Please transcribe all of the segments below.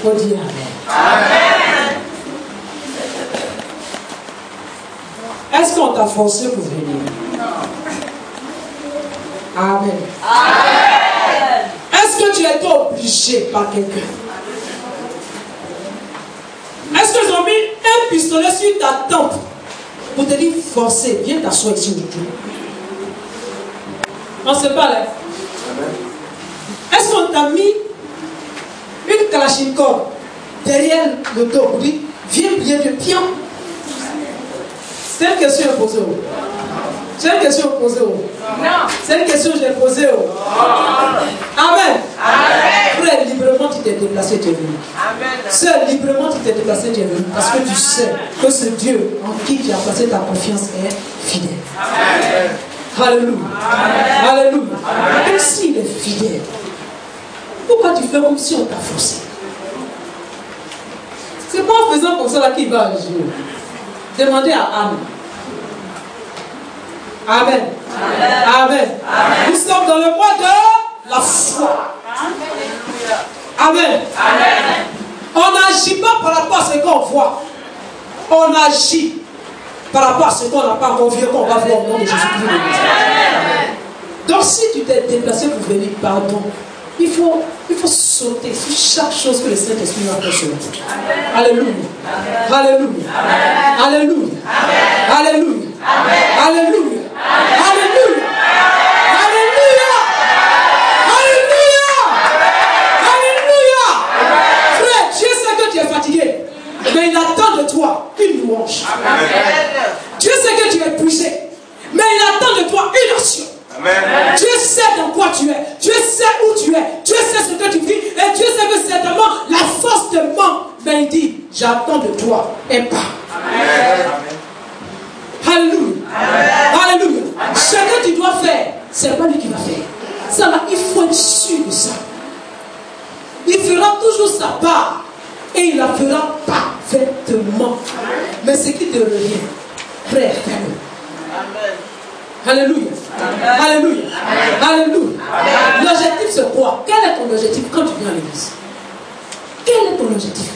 On dit Amen. Est-ce qu'on t'a forcé pour venir? Amen. Est-ce que tu es obligé par quelqu'un? Est-ce qu'ils ont mis un pistolet sur ta tempe pour te dire forcer, viens t'asseoir ici aujourd'hui? On se parle. Est-ce qu'on t'a mis une kalachnikov derrière le dos pour dire viens plier de pion? C'est une question posée. C'est une question posée. Non. C'est une question que j'ai posée. Amen. Frère, librement tu t'es déplacé, tu es venu. Sœur, librement tu t'es déplacé, tu es venu. Parce que tu sais que ce Dieu en qui tu as placé ta confiance est fidèle. Amen. Alléluia. Alléluia. Même s'il est fidèle, pourquoi tu fais comme si on t'a forcé? C'est pas en faisant comme ça là qu'il va agir. Demandez à Anne. Amen. Amen. Nous sommes dans le mois de la foi. Amen. On n'agit pas par rapport à ce qu'on voit. On agit par rapport à ce qu'on n'a pas encore vu, qu'on va voir au nom de Jésus-Christ. Donc si tu t'es déplacé pour venir, pardon, il faut sauter sur chaque chose que le Saint-Esprit nous a fait sauter. Alléluia. Alléluia. Alléluia. Alléluia. Alléluia. Alléluia. Alléluia. Alléluia. Frère, Dieu sait que tu es fatigué, mais il attend de toi une louange. Dieu sait que tu es épuisé, mais il attend de toi une action. Amen. Dieu sait dans quoi tu es. Dieu sait où tu es. Dieu sait ce que tu vis. Et Dieu sait que certainement la force te manque. Mais il dit, j'attends de toi un pas. Alléluia. Alléluia. Ce que tu dois faire, c'est pas lui qui va faire. Ça là, il faut être sûr de ça. Il fera toujours sa part. Et il la fera parfaitement. Mais ce qui te revient, frère, fais-le. Alléluia. Alléluia. Alléluia. L'objectif c'est quoi? Quel est ton objectif quand tu viens à l'église? Quel est ton objectif?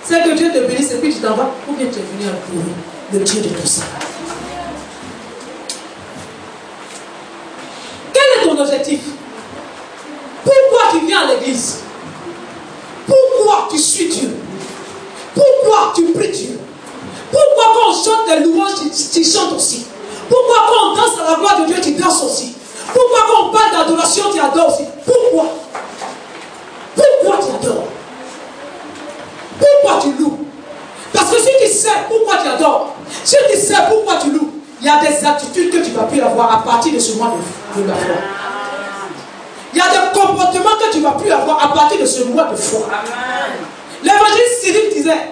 C'est que Dieu te bénisse et puis tu t'en vas, ou bien tu es venu pour le Dieu de tout ça? Quel est ton objectif? Pourquoi tu viens à l'église? Pourquoi tu suis Dieu? Pourquoi tu pries Dieu? Pourquoi quand on chante des louanges, tu chantes aussi? Pourquoi quand on danse à la gloire de Dieu, tu danses aussi? Pourquoi quand on parle d'adoration, tu adores aussi? Pourquoi? Pourquoi tu adores? Pourquoi tu loues? Parce que si tu sais pourquoi tu adores, si tu sais pourquoi tu loues, il y a des attitudes que tu vas plus avoir à partir de ce mois de la foi. Il y a des comportements que tu ne vas plus avoir à partir de ce mois de foi. L'évangile Cyril disait,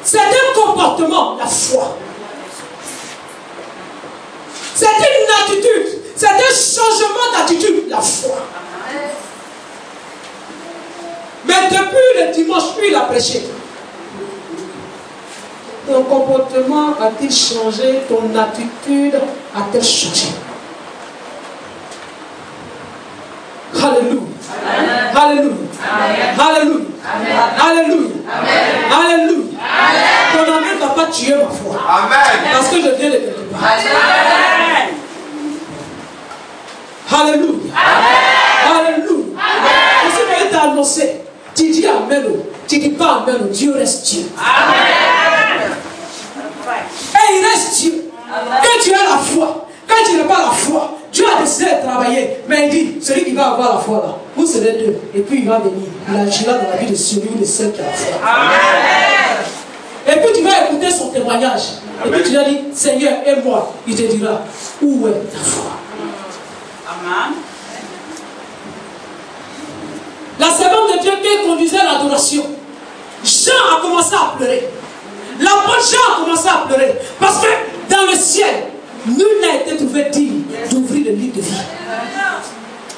c'est un comportement, la foi. C'est une attitude, c'est un changement d'attitude, la foi. Mais depuis le dimanche, il a prêché. Ton comportement a-t-il changé? Ton attitude a-t-elle changé? Alléluia. Alléluia. Alléluia. Alléluia. Alléluia. Ton amen ne va pas tuer ma foi. Parce que je viens de quelque part. Alléluia. Alléluia. Et si tu as annoncé, tu dis amen. Tu dis pas amen. Dieu reste Dieu. Et il reste Dieu. Quand tu as la foi, quand tu n'as pas la foi, Dieu a décidé de travailler. Mais il dit, celui qui va avoir la foi là, vous serez deux. Et puis il va venir. Il agira dans la vie de celui ou de celle qui a la foi. Amen. Et puis tu vas écouter son témoignage. Et puis tu vas dire, Seigneur, aide-moi. Il te dira, où est ta foi? Amen. La servante de Dieu qui conduisait l'adoration, Jean a commencé à pleurer. L'apôtre Jean a commencé à pleurer. Parce que dans le ciel, nul n'a été trouvé digne d'ouvrir le livre de vie.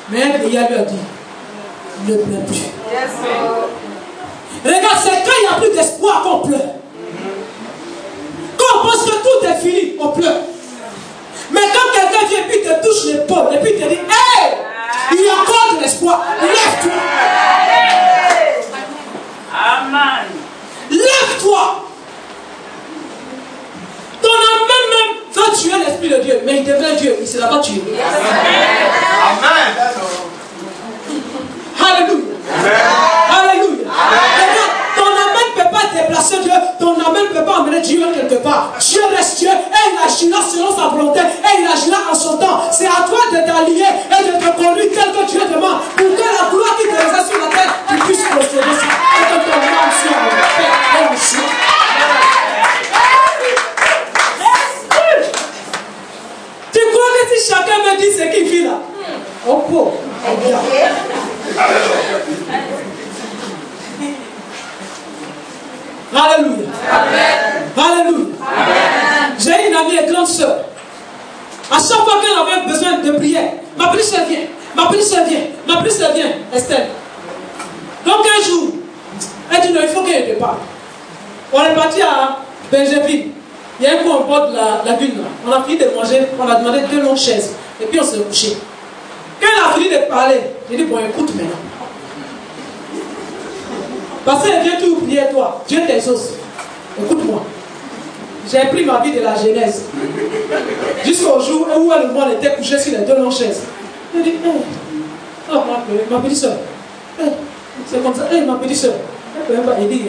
Mais un vieillard lui a dit, ne pleure plus. Regarde, c'est quand il n'y a plus d'espoir qu'on pleure. Quand on pense que tout est fini, on pleure. Mais quand quelqu'un vient et puis te touche l'épaule et puis te dit, hey, il y a encore de l'espoir, lève-toi. Amen. ça va tuer. Amen. Alléluia. Alléluia. Ton amen ne peut pas déplacer Dieu. Ton amen ne peut pas emmener Dieu quelque part. Dieu reste Dieu et il agira selon sa volonté et il agira en son temps. C'est à toi de t'allier et de te conduire tel que Dieu demande pour que la gloire qui te reste sur la terre, tu puisses posséder ça. Et que ton âme soit en paix et en joie. Tu crois que si chacun me dit ce qu'il vit là, oh pauvre, oh bien. Alléluia. Alléluia. J'ai une amie et grande soeur. À chaque fois qu'elle avait besoin de prière, ma petite soeur vient, ma petite soeur vient, ma petite soeur vient, Estelle. Donc un jour, elle dit non, il faut qu'elle te parle. On est parti à Benjeville. Il y a un coup en bord de la lagune. On a fini de manger, on a demandé 2 longues chaises. Et puis on s'est couché. Quand elle a fini de parler, j'ai dit bon, écoute maintenant. Parce qu'elle vient tout prier toi. Dieu t'exauce. Écoute-moi. J'ai pris ma vie de la Genèse. Jusqu'au jour où elle et moi était couchés sur les 2 longues chaises. Elle dit, oh, ma petite soeur. C'est comme ça. Ma petite soeur. Elle dit,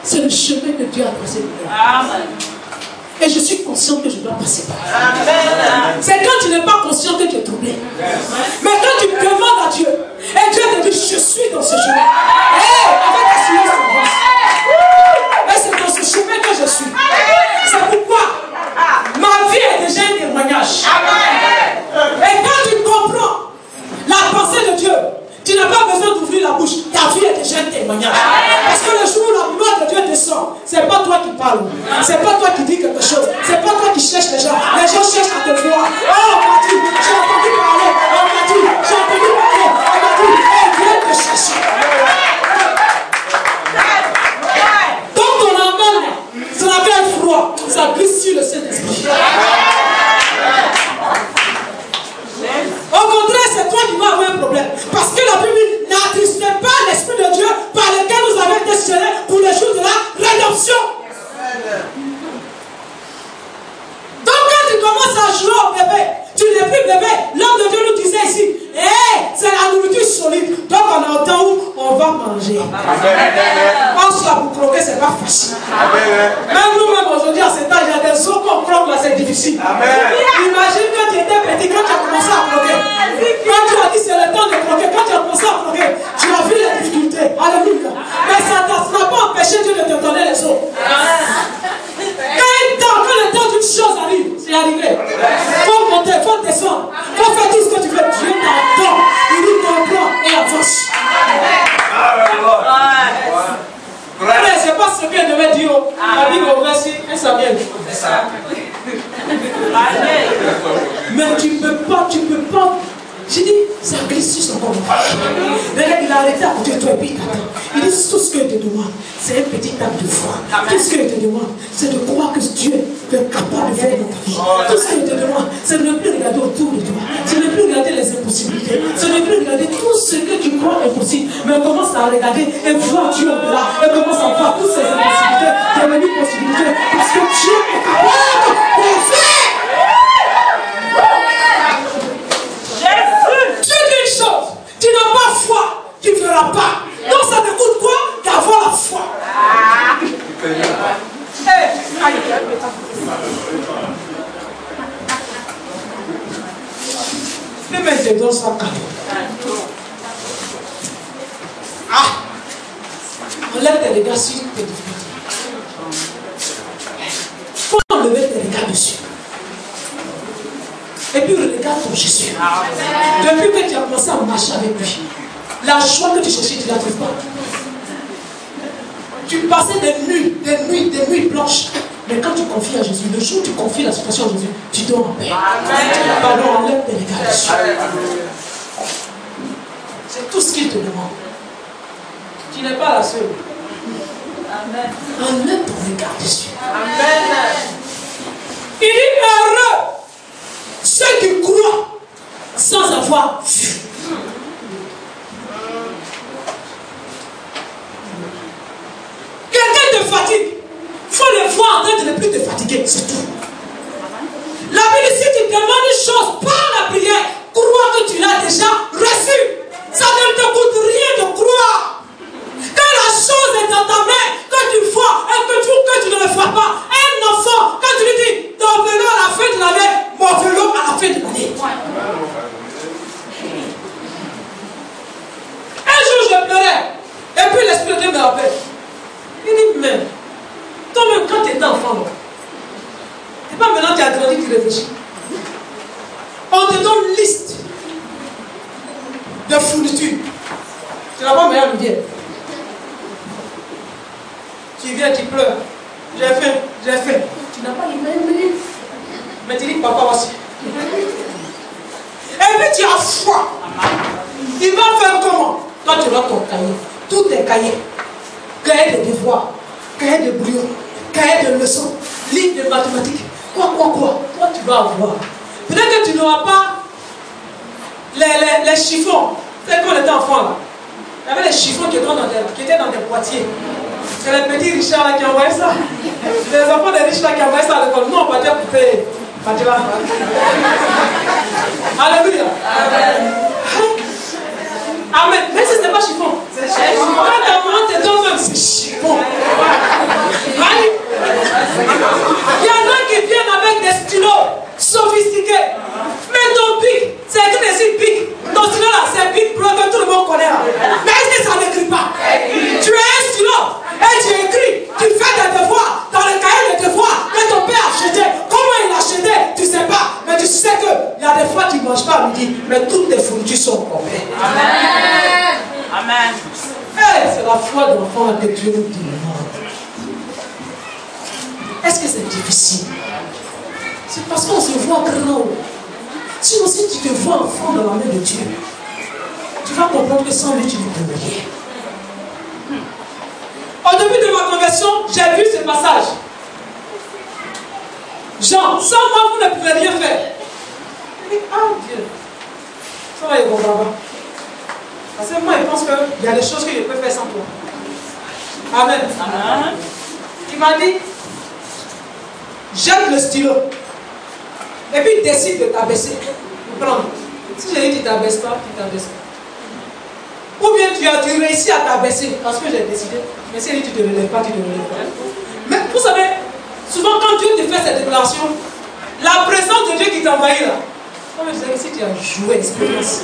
c'est le chemin que Dieu a tracé pour elle. Amen. Et je suis conscient que je dois passer par là. C'est quand tu n'es pas conscient que tu es troublé. Mais quand tu demandes à Dieu, et Dieu te dit, je suis dans ce chemin. Avec assurance en face. Et c'est dans ce chemin que je suis. C'est pourquoi ma vie est déjà un témoignage. Et quand tu comprends la pensée de Dieu, tu n'as pas besoin d'ouvrir la bouche. Ta vie est déjà un témoignage. Parce que le jour où la gloire de Dieu descend, ce n'est pas toi qui parles. Ce n'est pas toi qui dis quelque chose. Ce n'est pas toi qui cherches les gens. Les gens cherchent à te voir. Oh, on m'a dit, j'ai entendu parler. On m'a dit, j'ai entendu parler. On m'a dit, viens te chercher. Donc ton amen, ça n'a qu'un froid. Ça glisse sur le Saint-Esprit. Au contraire, c'est toi qui vas avoir un problème. Parce que la Bible n'attriste pas l'Esprit de Dieu par lequel nous avons été scellés pour le jour de la rédemption. Donc quand tu commences à jouer au bébé, tu n'es plus bébé. L'homme de Dieu nous disait ici, c'est la nourriture solide. Donc on a un temps où on va manger. On soit pour croquer, c'est pas facile. Même nous-mêmes aujourd'hui à cet âge, il y a des os qu'on croque là, c'est difficile. Imagine quand tu étais petit, quand tu as commencé à croquer. Quand tu as dit c'est le temps de croquer, quand tu as commencé à croquer, tu as vu les difficultés. Alléluia. Mais ça ne t'a pas empêché Dieu de te donner les os. Quand le temps d'une chose arrive, c'est arrivé. Il faut monter, il faut descendre. Il faut faire tout ce que tu veux. Dieu t'attend. Il dit comprends et avance. C'est pas ce qu'elle devait dire. La Bible au verset, elle s'appelle. Mais tu ne peux pas. J'ai dit, ça glisse sur son corps. Il a arrêté à côté de toi et puis il t'attend. Il dit, tout ce qu'il te demande, c'est un petit acte de foi. Tout ce qu'il te demande, c'est de croire que Dieu est capable de faire dans ta vie. Tout ce qu'il te demande, c'est de ne plus regarder autour de toi. C'est de ne plus regarder les impossibilités. C'est de ne plus regarder tout ce que tu crois impossible. Mais commence à regarder et voir Dieu au-delà. Et commence à voir toutes ces impossibilités devenir possibilités. Parce que Dieu est capable de faire. Tu n'as pas foi, tu ne feras pas. Donc ça te coûte quoi d'avoir la foi? Les mecs dans sa cadeau. Enlève tes regards sur tes difficultés. Faut enlever tes regards dessus. Et puis regarde ton Jésus. Depuis que tu as commencé à marcher avec lui, la joie que tu cherchais, tu ne la trouves pas. Tu passais des nuits blanches. Mais quand tu confies à Jésus, le jour où tu confies la situation à Jésus, tu dors en paix. Pardon, enlève tes regards dessus. C'est tout ce qu'il te demande. Tu n'es pas la seule. Enlève ton regard dessus. Il dit heureux ceux qui croient sans avoir vu. Quelqu'un te fatigue, il faut le voir en train de ne plus te fatiguer, c'est tout. La voyant lumière. Tu viens, tu pleures. J'ai faim, j'ai faim. Tu n'as pas une minute. Mais tu dis, papa, voici. Et puis tu as froid. Il va faire comment? Toi, tu as ton cahier. Tout est cahier. Cahier de devoirs, cahier de brouillon, cahier de leçons, livre de mathématiques. Quoi. Toi, tu vas avoir. Peut-être que tu n'auras pas les chiffons. C'est quand on était enfant là. Il y avait les chiffons qui étaient dans des boîtiers. C'est les petits Richard là qui envoyaient ça. Les enfants des riches là qui envoyaient ça à l'école. Nous, on partait pour payer. Alléluia. Amen. Mais ce n'est pas chiffon. C'est chiffon. Quand ta maman te donne même, c'est chiffon. Il y en a qui viennent avec des stylos sophistiqués. Mais ton pic, c'est écrit ici pic. Ton stylo là, c'est pic bleu que tout le monde connaît là. Mais est-ce que ça n'écrit pas? Tu as un stylo et tu écris. Tu fais des devoirs dans le cahier de devoirs que ton père a acheté. Comment il a acheté? Tu ne sais pas. Mais tu sais qu'il y a des fois tu ne manges pas à midi. Mais toutes tes fournitures sont complètes. Amen. Amen. Hey, c'est la foi de l'enfant que Dieu nous demande. Est-ce que c'est difficile? C'est parce qu'on se voit grand. Si aussi tu te vois enfant dans la main de Dieu, tu vas comprendre que sans lui tu ne peux rien. Au début de ma conversion, j'ai vu ce passage. Jean, sans moi vous ne pouvez rien faire. Je dis, ah Dieu, ça va, il va là-bas. Parce que moi, je pense qu'il y a des choses que je peux faire sans toi. Amen. Amen. Il m'a dit, jette le stylo. Et puis décide de t'abaisser. Prends. Si j'ai dit tu t'abaisses pas, tu t'abaisses pas. Ou bien tu réussis à t'abaisser parce que j'ai décidé. Mais si tu ne te relèves pas, tu ne te relèves pas. Mais vous savez, souvent quand Dieu te fait cette déclaration, la présence de Dieu qui t'envahit là, comme je disais, si tu as joué expérience,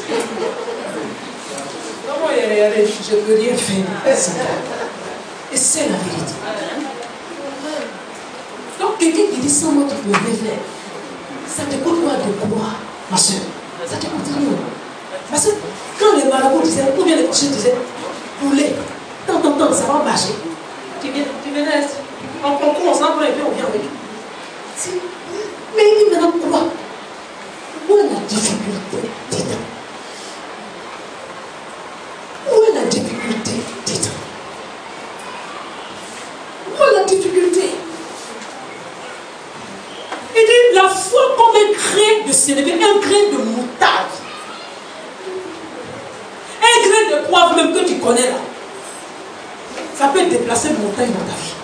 comment je ne peux rien faire. Et c'est la vérité. Donc quelqu'un qui dit sans moi tu peux rien faire, ça te coûte quoi de croire, ma soeur? Ça te coûte rien. Parce que quand les marabouts disaient, ou bien les cochers disaient, poulet, tant, ça va marcher. Tu venais, on commence à prendre et puis on vient avec. Mais il dit maintenant quoi? Où est la difficulté dedans? Où est la difficulté dedans? Où est la difficulté? Il dit la foi comme un grain de sénévé, un grain de moutarde. Un grain de poivre même que tu connais là. Ça peut déplacer une montagne dans ta vie.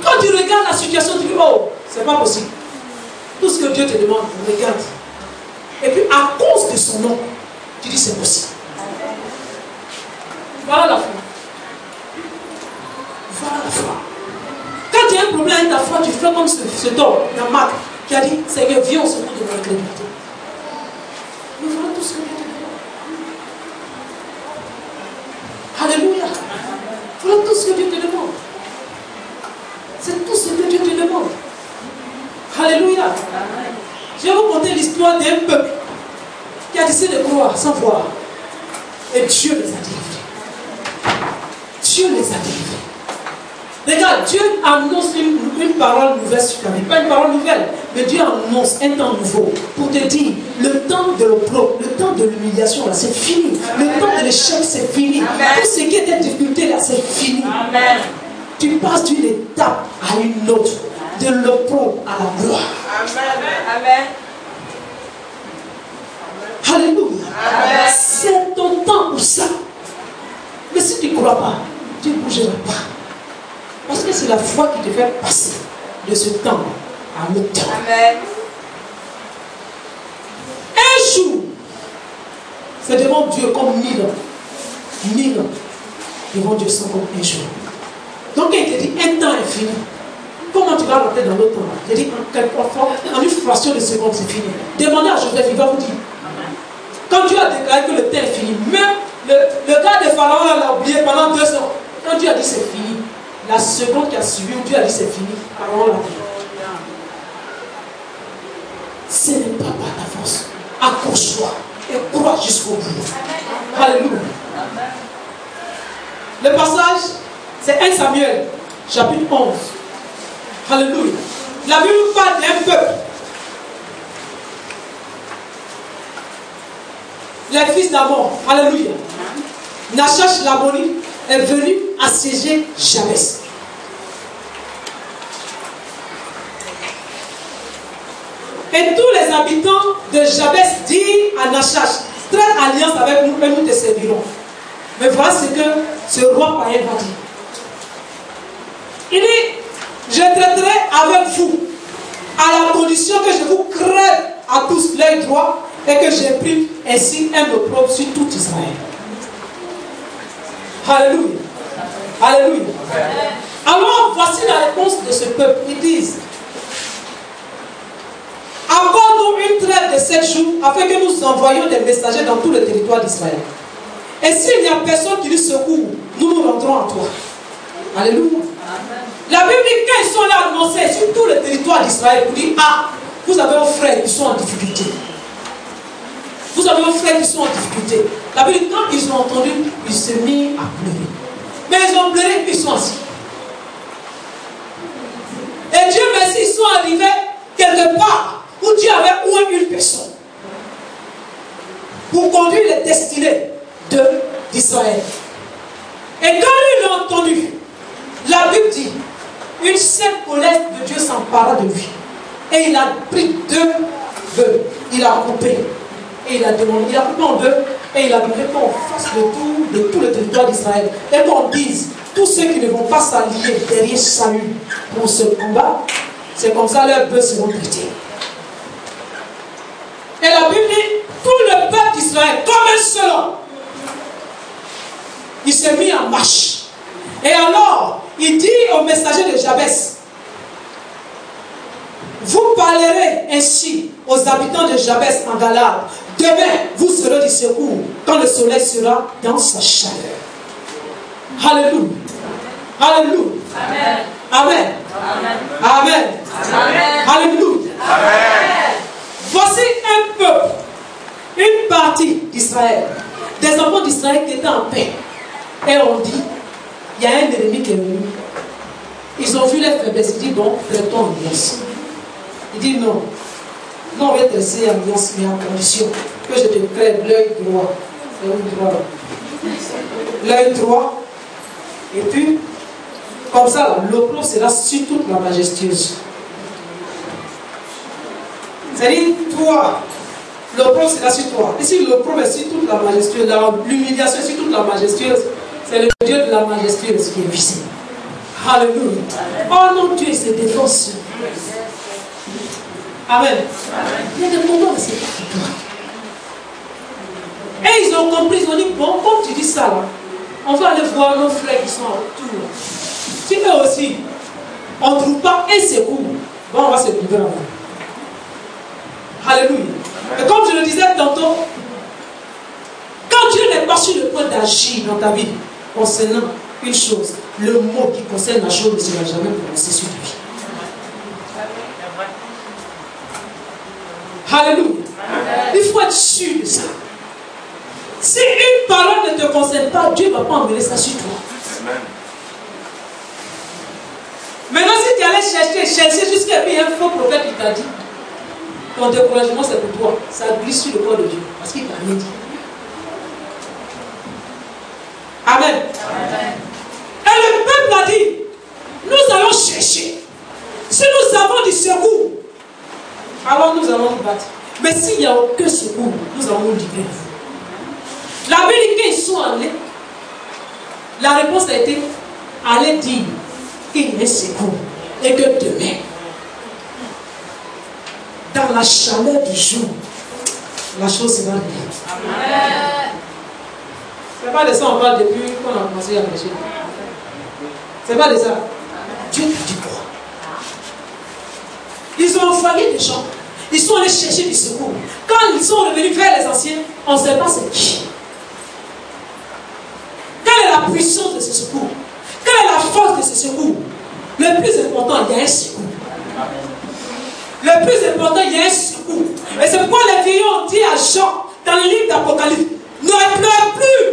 Quand tu regardes la situation, tu dis, oh, c'est pas possible. Tout ce que Dieu te demande, regarde. Et puis à cause de son nom, tu dis c'est possible. Voilà la foi. Voilà la foi. Quand tu as un problème avec ta foi, tu fais comme cet homme dans Marc qui a dit, Seigneur, viens au secours de mon incrédulité. Mais voilà tout ce que Dieu te demande. Alléluia. Voilà tout ce que Dieu te demande. C'est tout ce que Dieu te demande. Alléluia. Je vais vous conter l'histoire d'un peuple qui a décidé de croire sans voir. Et Dieu les a délivrés. Dieu les a délivrés. Regarde, Dieu annonce une parole nouvelle sur ta vie. Pas une parole nouvelle, mais Dieu annonce un temps nouveau pour te dire, le temps de l'opprobre, le temps de l'humiliation, là, c'est fini. Le temps de l'échec, c'est fini. Tout ce qui était difficulté, là, c'est fini. Amen. Tu passes d'une étape à une autre, de l'opprobre à la gloire. Amen. Alléluia. C'est ton temps pour ça. Mais si tu ne crois pas, tu ne bougeras pas. Parce que c'est la foi qui te fait passer de ce temps à l'autre temps. Amen. Un jour, c'est devant Dieu comme 1000 ans. 1000 ans. Devant Dieu sont comme un jour. Donc il te dit, un temps est fini. Comment tu vas rentrer dans l'autre temps? Il te dit, en une fraction de seconde, c'est fini. Demandez à Joseph, il va vous dire. Quand Dieu a déclaré que le temps est fini, même le gars de Pharaon l'a oublié pendant 2 ans. Quand Dieu a dit c'est fini, la seconde qui a suivi, où Dieu a dit c'est fini, Pharaon l'a dit. Ce n'est pas par ta force. Accroche-toi et crois jusqu'au bout. Alléluia. Le passage, c'est 1 Samuel, chapitre 11. Alléluia. La Bible parle d'un peuple. Les fils d'Amon. Alléluia. Nachash l'Ammonite est venu assiéger Jabès. Et tous les habitants de Jabès disent à Nachash, traite alliance avec nous et nous te servirons. Mais voilà ce que ce roi païen va dire. Il dit, je traiterai avec vous à la condition que je vous crève à tous l'œil droit et que j'imprime ainsi un opprobre sur tout Israël. Alléluia. Alléluia. Alors voici la réponse de ce peuple. Ils disent, accorde-nous une trêve de 7 jours afin que nous envoyions des messagers dans tout le territoire d'Israël. Et s'il n'y a personne qui nous secoue, nous nous rendrons à toi. Alléluia. La Bible dit quand ils sont là annoncés sur tout le territoire d'Israël, vous dites, ah, vous avez un frère qui sont en difficulté. Vous avez un frère qui sont en difficulté. La Bible dit, quand ils ont entendu, ils se mirent à pleurer. Mais ils ont pleuré, puis ils sont assis. Et Dieu merci, ils sont arrivés quelque part où Dieu avait au moins une personne pour conduire les destinées d'Israël. Et quand ils l'ont entendu, la Bible dit, une seule colère de Dieu s'empara de lui. Et il a pris 2 bœufs, il a coupé. Et il a demandé, il a coupé en 2 et il a demandé qu'on fasse le tour de tout le territoire d'Israël. Et qu'on dise, tous ceux qui ne vont pas s'allier derrière Saül pour ce combat, c'est comme ça leurs bœufs seront traités. Et la Bible dit, tout le peuple d'Israël, comme un seul homme, il s'est mis en marche. Et alors, il dit au messager de Jabès, vous parlerez ainsi aux habitants de Jabès en Galade. Demain, vous serez du secours quand le soleil sera dans sa chaleur. Alléluia. Alléluia. Amen. Amen. Amen. Amen. Alléluia. Amen. Voici un peuple, une partie d'Israël, des enfants d'Israël qui étaient en paix. Et on dit, il y a un ennemi qui est venu. Ils ont vu les faiblesses. Ils disent, bon, traitons en alliance. Il dit, non. Non, on va traiter en alliance, mais à condition que je te crève l'œil droit. L'œil droit. Et puis, comme ça, l'opprobre sera sur toute la majestueuse. C'est-à-dire, toi, l'opprobre sera sur toi. Et si l'opprobre est sur toute la majestueuse, l'humiliation est sur toute la majestueuse, c'est le Dieu de la majestueuse qui est visé. Alléluia. Oh non, Dieu se défense. Amen. Il y a des moments où c'est pas pour toi. Et ils ont compris, ils ont dit, bon, comme tu dis ça là, on va aller voir nos frères qui sont autour. Si eux aussi, on ne trouve pas un secours, bon, on va se priver en vous. Alléluia. Et comme je le disais tantôt, quand Dieu n'est pas sur le point d'agir dans ta vie concernant une chose, le mot qui concerne la chose ne sera jamais prononcé sur lui. Alléluia. Il faut être sûr de ça. Si une parole ne te concerne pas, Dieu ne va pas emmener ça sur toi. Amen. Maintenant, si tu allais chercher jusqu'à ce qu'il y ait un faux prophète qui t'a dit, ton découragement c'est pour toi. Ça glisse sur le corps de Dieu. Parce qu'il t'a rien dit. Amen. Amen. Et le peuple a dit, nous allons chercher. Si nous avons du secours, alors nous allons nous battre. Mais s'il n'y a aucun secours, nous allons nous livrer de vous. La Bible dit qu'ils sont allés. La réponse a été, allez dire qu'il y a secours. Et que demain, dans la chaleur du jour, la chose sera réglée. C'est pas de ça on parle depuis qu'on a commencé à prêcher. C'est pas de ça. Dieu t'a dit quoi? Ils ont envoyé des gens. Ils sont allés chercher du secours. Quand ils sont revenus vers les anciens, on ne sait pas c'est qui. Quelle est la puissance de ce secours? Quelle est la force de ce secours? Le plus important, il y a un secours. Le plus important, il y a un secours. Et c'est pourquoi les vieillards ont dit à Jean, dans le livre d'Apocalypse, Ne pleure plus.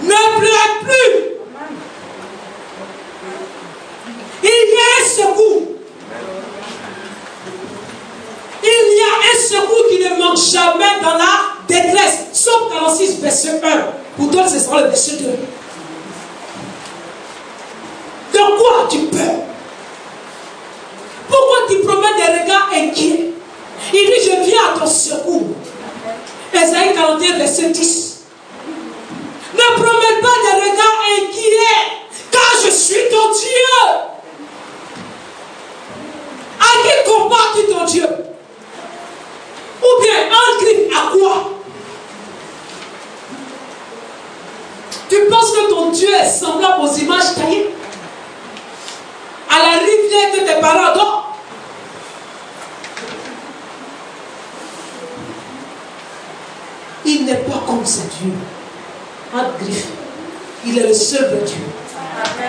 Ne pleure plus. Il y a un secours. Il y a un secours qui ne manque jamais dans la détresse. Somme 46, verset 1. Pour toi, ce sera le verset 2. De quoi tu peurs? Pourquoi tu promets des regards inquiets? Il dit, je viens à ton secours. Ésaïe 41, verset 10. Ne promets pas des regards inquiets, car je suis ton Dieu. À qui compares-tu ton Dieu? Ou bien, en griffe à quoi? Tu penses que ton Dieu est semblable aux images taillées? À la rivière que tes parents adorent? Il n'est pas comme ce Dieu. Entre griffes. Il est le seul vrai Dieu.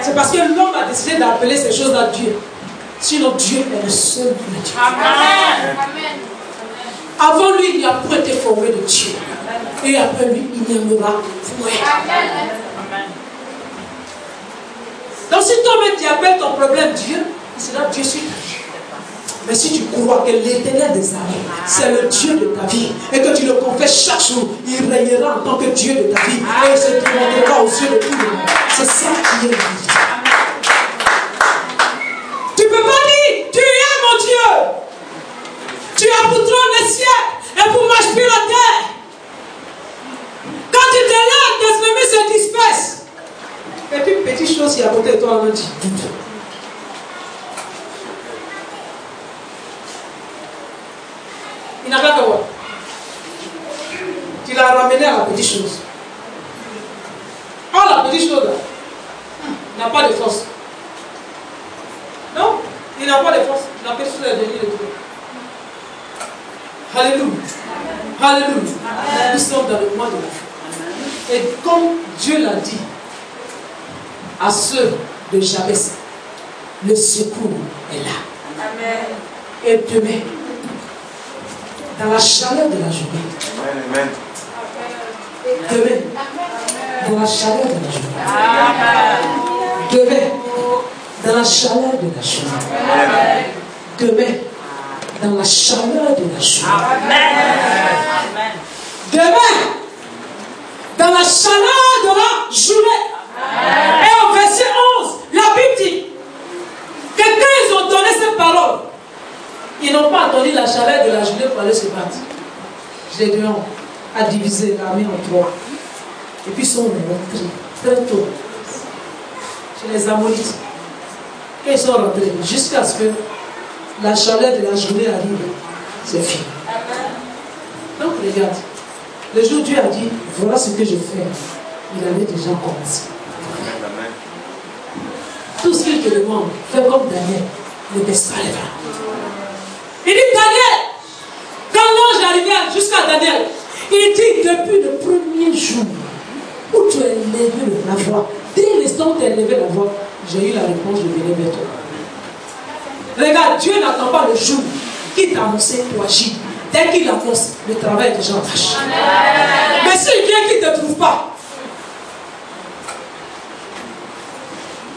C'est parce que l'homme a décidé d'appeler ces choses-là Dieu. Sinon, Dieu est le seul vrai Dieu. Amen. Avant lui, il n'y a point été formé de Dieu. Et après lui, il n'aimera point. Donc si toi-même tu appelles ton problème Dieu, c'est là Dieu suit ta vie. Mais si tu crois que l'Éternel des armées, c'est le Dieu de ta vie, et que tu le confesses chaque jour, il régnera en tant que Dieu de ta vie, et il se démontrera aux yeux de tout le monde. C'est ça qui est la vie. Tu ne peux pas dire, tu es mon Dieu. Tu as pour trône le ciel, et pour marcher la terre. Quand tu te lèves, tes ennemis se dispersent. Et puis, petite chose qui est à côté de toi, on dit doute. Il n'a pas de voir. Tu l'as ramené à la petite chose. Oh, la petite chose là, il n'a pas de force. Non, il n'a pas de force. La petite chose est devenue le tout. Alléluia. Alléluia. Nous sommes dans le mois de la foi. Et comme Dieu l'a dit à ceux de Jabès, le secours est là. Amen. Et demain, dans la chaleur de la journée. Amen. Demain, dans la chaleur de la journée. Amen. Demain, dans la chaleur de la journée. Amen. Demain, dans la chaleur de la journée. Amen. Demain, dans la chaleur de la journée. Amen. Et au verset 11, la Bible dit que quand ils ont donné cette parole, ils n'ont pas attendu la chaleur de la journée pour aller se battre. Gédéon a divisé l'armée en trois. Et puis ils sont rentrés très tôt chez les Ammonites. Et ils sont rentrés jusqu'à ce que la chaleur de la journée arrive. C'est fini. Donc regarde, le jour où Dieu a dit, voilà ce que je fais, il avait déjà commencé. Tout ce qu'il te demande, fais comme Daniel, ne baisse pas les bras. Il dit Daniel, quand l'ange arrivait jusqu'à Daniel, il dit depuis le premier jour où tu as élevé la voix, dès l'instant où tu as élevé la voix, j'ai eu la réponse, je venais vers toi. Regarde, Dieu n'attend pas le jour qu'il t'a annoncé pour agir. Dès qu'il annonce, le travail est déjà en tâche. Mais s'il vient qu'il ne te trouve pas,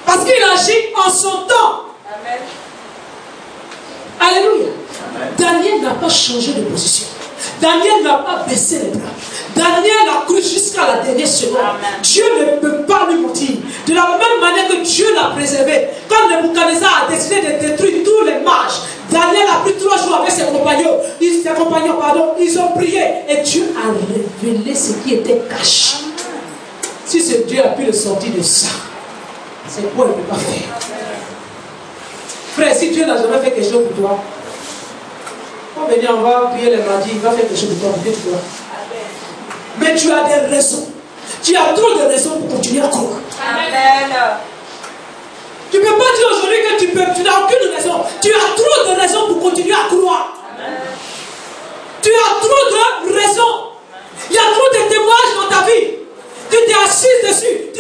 parce qu'il agit en son temps. Amen. Alléluia. Amen. Daniel n'a pas changé de position. Daniel n'a pas baissé les bras. Daniel a cru jusqu'à la dernière seconde. Amen. Dieu ne peut pas lui mentir. De la même manière que Dieu l'a préservé. Quand Nebuchadnezzar a décidé de détruire tous les mages, Daniel a pris 3 jours avec ses compagnons. Ils ont prié. Et Dieu a révélé ce qui était caché. Si ce Dieu a pu le sortir de ça, c'est quoi il ne peut pas faire? Frère, si Dieu n'a jamais fait quelque chose pour toi, on va venir, on va prier les mardis, il va faire quelque chose pour toi, pour toi. Mais tu as des raisons. Tu as trop de raisons pour continuer à croire. Amen. Tu ne peux pas dire aujourd'hui que tu n'as aucune raison. Tu as trop de raisons pour continuer à croire. Amen. Tu as trop de raisons. Il y a trop de témoignages dans ta vie. Tu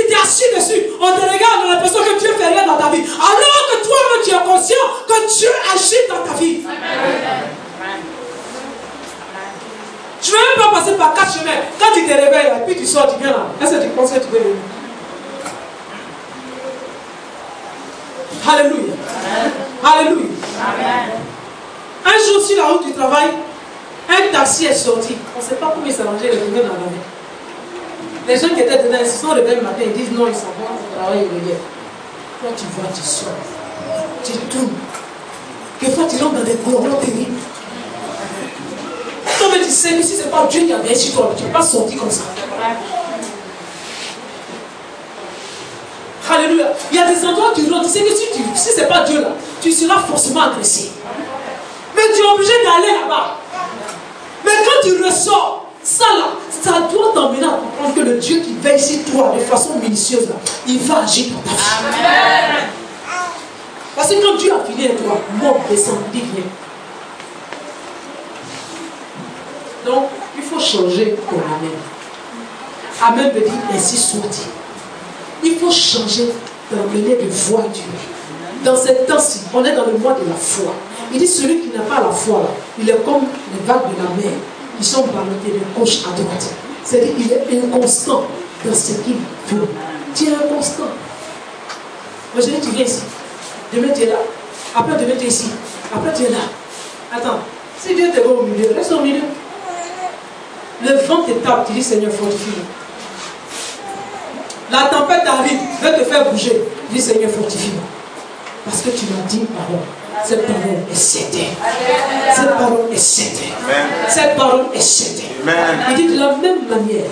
t'es assis dessus, on te regarde, on a l'impression que Dieu ne fait rien dans ta vie. Alors que toi-même tu es conscient que Dieu agit dans ta vie. Amen. Je ne vais même pas passer par Quand tu te réveilles, et puis tu sors, tu viens là. Est-ce que tu penses que tu peux venir? Alléluia. Alléluia. Un jour sur la route du travail, un taxi est sorti. On ne sait pas comment il s'est rangé, il est venu dans la rue. Les gens qui étaient dedans, ils se sont réveillés le matin, ils disent non, ils s'en vont au travail, ils reviennent. Quand tu vois, tu sors, tu tournes. Quelquefois, tu rentres dans des couloirs terribles. Toi, mais tu sais que si ce n'est pas Dieu qui a veillé sur toi, tu ne peux pas sortir comme ça. Alléluia. Il y a des endroits où tu rentres, tu sais que si ce n'est pas Dieu là, tu seras forcément agressé. Mais tu es obligé d'aller là-bas. Mais quand tu ressors, ça là, ça doit t'emmener à comprendre que le Dieu qui veille sur toi de façon minutieuse là, il va agir dans ta vie. Amen. Parce que quand Dieu a fini avec toi, mort descend, dit viens. Donc, il faut changer ton amen. Amen veut dire ainsi soit-il. Il faut changer d'amener de voir Dieu. Dans cette temps-ci, on est dans le mois de la foi. Il dit celui qui n'a pas la foi, là, il est comme les vagues de la mer qui sont ballottées de gauche à droite. C'est-à-dire qu'il est inconstant dans ce qu'il veut. Tu es inconstant. Moi je dis tu viens ici. Demain tu es là. Après demain tu es ici. Après tu es là. Attends. Si Dieu te voit au milieu, reste au milieu. Le vent te tape, tu dis Seigneur fortifie-moi. La tempête arrive, veut te faire bouger. Tu dis Seigneur fortifie-moi. Parce que tu m'as dit une parole. Cette parole est certaine. Cette parole est certaine. Cette parole est certaine. Il dit de la même manière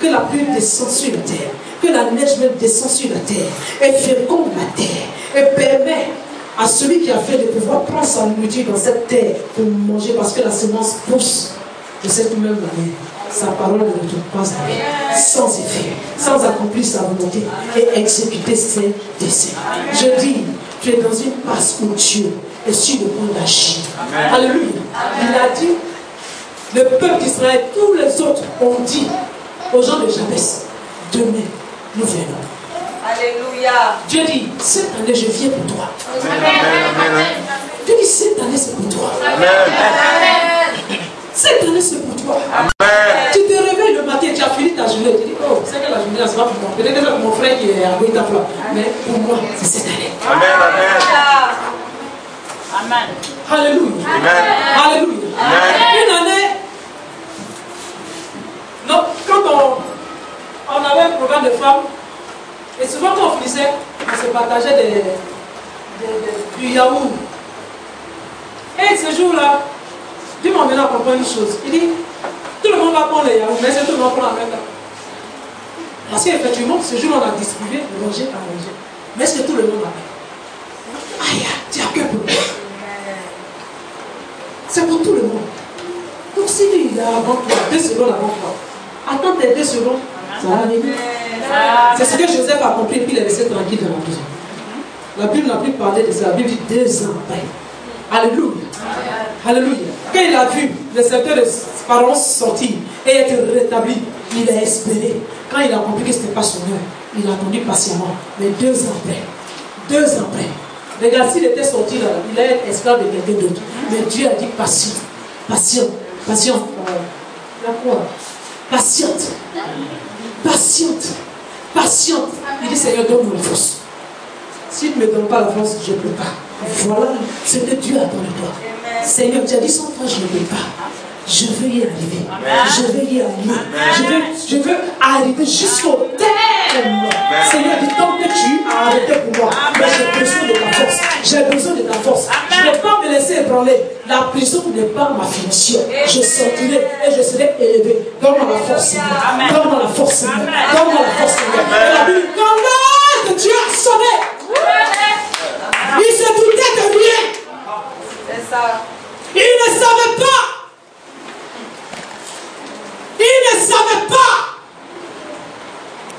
que la pluie descend sur la terre, que la neige même descend sur la terre, et féconde la terre, et permet à celui qui a fait de pouvoir prendre sa nourriture dans cette terre pour manger, parce que la semence pousse de cette même manière. Sa parole ne retourne pas à lui, sans effet, sans accomplir sa volonté et exécuter ses desseins. Je dis, tu es dans une passe où Dieu est sur le point d'agir. Alléluia. Il a dit, le peuple d'Israël, tous les autres ont dit aux gens de Jabès, demain, nous venons. Alléluia. Dieu dit, cette année, je viens pour toi. Amen. Dieu dit, cette année, c'est pour toi. Amen. Cette année, c'est pour toi. Amen. Tu te réveilles le matin, tu as fini ta journée, tu dis, oh, c'est que la journée, ça va pour moi. Peut-être déjà pour mon frère qui est à Goïtafla. Mais pour moi, c'est cette année. Amen. Amen. Alléluia. Amen. Alléluia. Amen. Une année, donc, quand on avait un programme de femmes, et souvent quand on finissait, on se partageait du yaourt. Et ce jour-là, Dieu m'a amené à comprendre une chose. Il dit, tout le monde va prendre les yaourts, mais c'est tout le monde prend en même temps. Parce qu'effectivement, ce jour-là, on a distribué de manger à manger. Mais est-ce que tout le monde a fait? Aïe, tu as que pour moi. C'est pour tout le monde. Donc si il est avant toi, 2 secondes avant toi, attends tes 2 secondes, ça va venir. C'est ce que Joseph a compris et puis il est resté tranquille dans la prison. La Bible n'a plus parlé de ça. La Bible dit 2 ans après. Alléluia. Alléluia. Quand il a vu les serviteurs de Pharaon sortir et être rétabli, il a espéré. Quand il a compris que ce n'était pas son heure, il a attendu patiemment. Mais 2 ans après, 2 ans après, regarde, s'il était sorti là, il allait être esclave de quelqu'un d'autre. Mais Dieu a dit patient, patient, patient. Patiente, patiente, patiente. Il dit Seigneur, donne-moi la force. S'il ne me donne pas la force, je ne peux pas. Voilà ce que Dieu attend de toi. Seigneur, tu as dit sans toi, je ne peux pas. Je veux y arriver. Je veux y arriver. Je veux arriver jusqu'au terme. Seigneur, dis tant que tu as arrêté pour moi. Mais j'ai besoin de ta force. J'ai besoin de ta force. Je ne vais pas me laisser ébranler. La prison n'est pas ma finition. Je sortirai et je serai élevé. Donne-moi la force, Seigneur. Donne-moi la force, Seigneur. Donne-moi la force, Seigneur. Quand l'heure de Dieu a sonné, il se doutait de rien. C'est ça. Il ne savait pas. Il ne savait pas.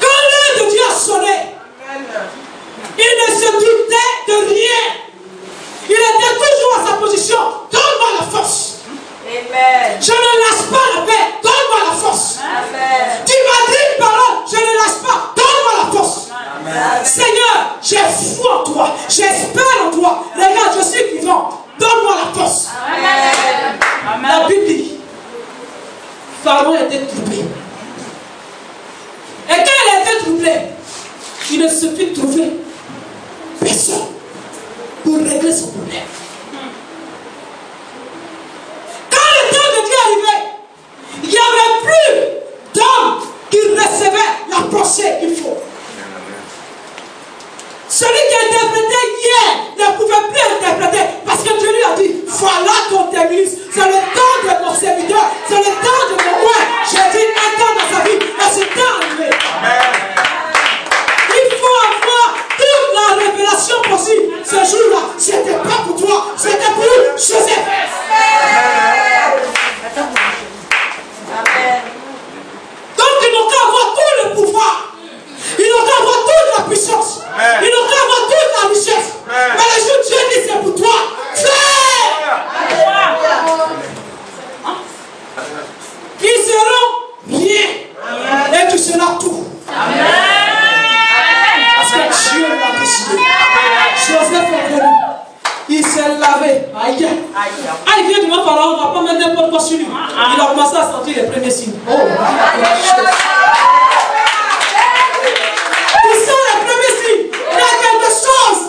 Quand l'heure de Dieu a sonné, il ne se doutait de rien. Il était toujours à sa position. Donne-moi la force. Amen. Je ne lâche pas la paix. Donne-moi la force. Amen. Tu m'as dit une parole. Je ne lâche pas. Donne-moi la force. Amen. Seigneur, j'ai foi en toi. J'espère en toi. Regarde, je suis vivant. Donne-moi la force. Amen. La Bible dit, Pharaon était troublé. s'est lavé. Aïe. Ah, il vient devant Pharaon, on ne va pas mettre n'importe quoi sur lui. Il a commencé à sentir les premiers signes. Oh, il sent les premiers signes. Il y a quelque chose.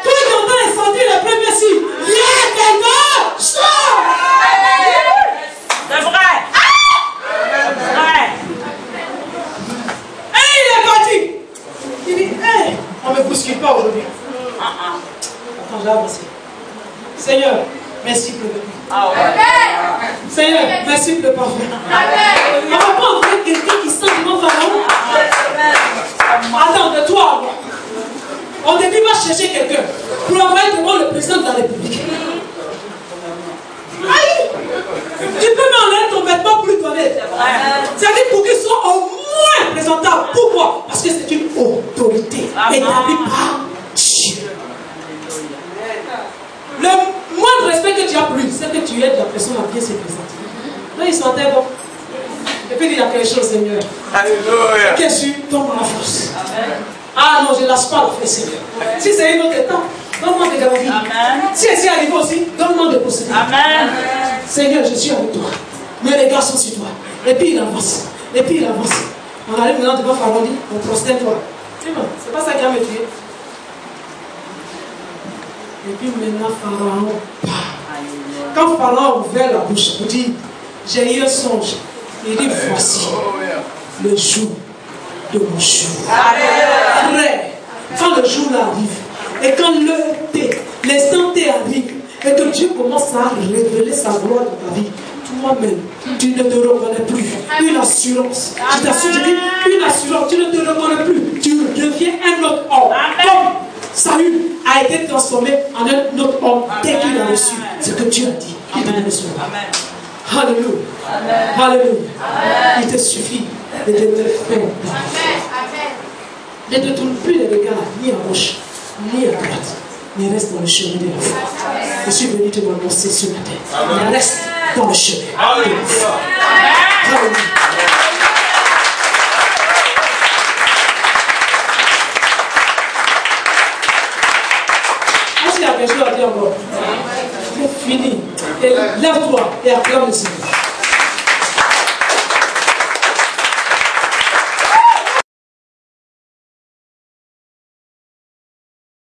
Toi qui es en train de sentir les premiers signes, il y a quelque chose. C'est vrai. Et il est parti. Il dit, hey, on ne me bouscule pas aujourd'hui. Attends, je vais avancer. Seigneur, merci pour le vie. Seigneur, merci pour le parfum. On ne va pas envoyer quelqu'un qui sent devant Pharaon. Attends, de toi. On te dit, va chercher quelqu'un pour envoyer devant le président de la République. Aïe! Tu peux m'enlever ton vêtement pour lui donner. C'est-à-dire pour qu'il soit au moins présentable. Pourquoi? Parce que c'est une autorité établie par Dieu. Le moindre respect que tu as pour lui, c'est que tu aides la personne à bien se présenter. Là, il sentait bon. Et puis il y a quelque chose, Seigneur. Alléluia. Qu'est-ce que tu donnes la force? Ah non, je ne lâche pas la fête, Seigneur. Si c'est une autre étape, donne-moi de grandir. Si elle s'est arrivée aussi, donne-moi de posséder. Amen. Seigneur, je suis avec toi. Mes regards sont sur toi. Et puis il avance. Et puis il avance. On arrive maintenant devant Pharaon, dit, on prosterne-toi. C'est pas ça qui a me tué. Et puis maintenant, Pharaon part. Quand Pharaon a ouvert la bouche, il dit, j'ai eu un songe. Il dit, voici le jour de mon jour. Frère, quand le jour là arrive, et quand l'heure T, l'instant T arrive, et que Dieu commence à révéler sa gloire dans ta vie, toi-même, tu ne te reconnais plus. Une assurance. Je t'assure, je dis, une assurance, tu ne te reconnais plus. Tu deviens un autre homme. Comme Saül a été transformé en un autre homme dès qu'il a reçu ce que Dieu a dit. Il te reçu. Alléluia. Alléluia. Il te suffit de te faire. Ne te tourne plus les regards ni à gauche, ni à droite, mais reste dans le chemin de la foi. Je suis venu te l'annoncer ce matin. Mais reste dans le chemin de la foi. Alléluia. Est-ce qu'il y a quelque chose à dire encore? C'est fini. Lève-toi et acclame le Seigneur.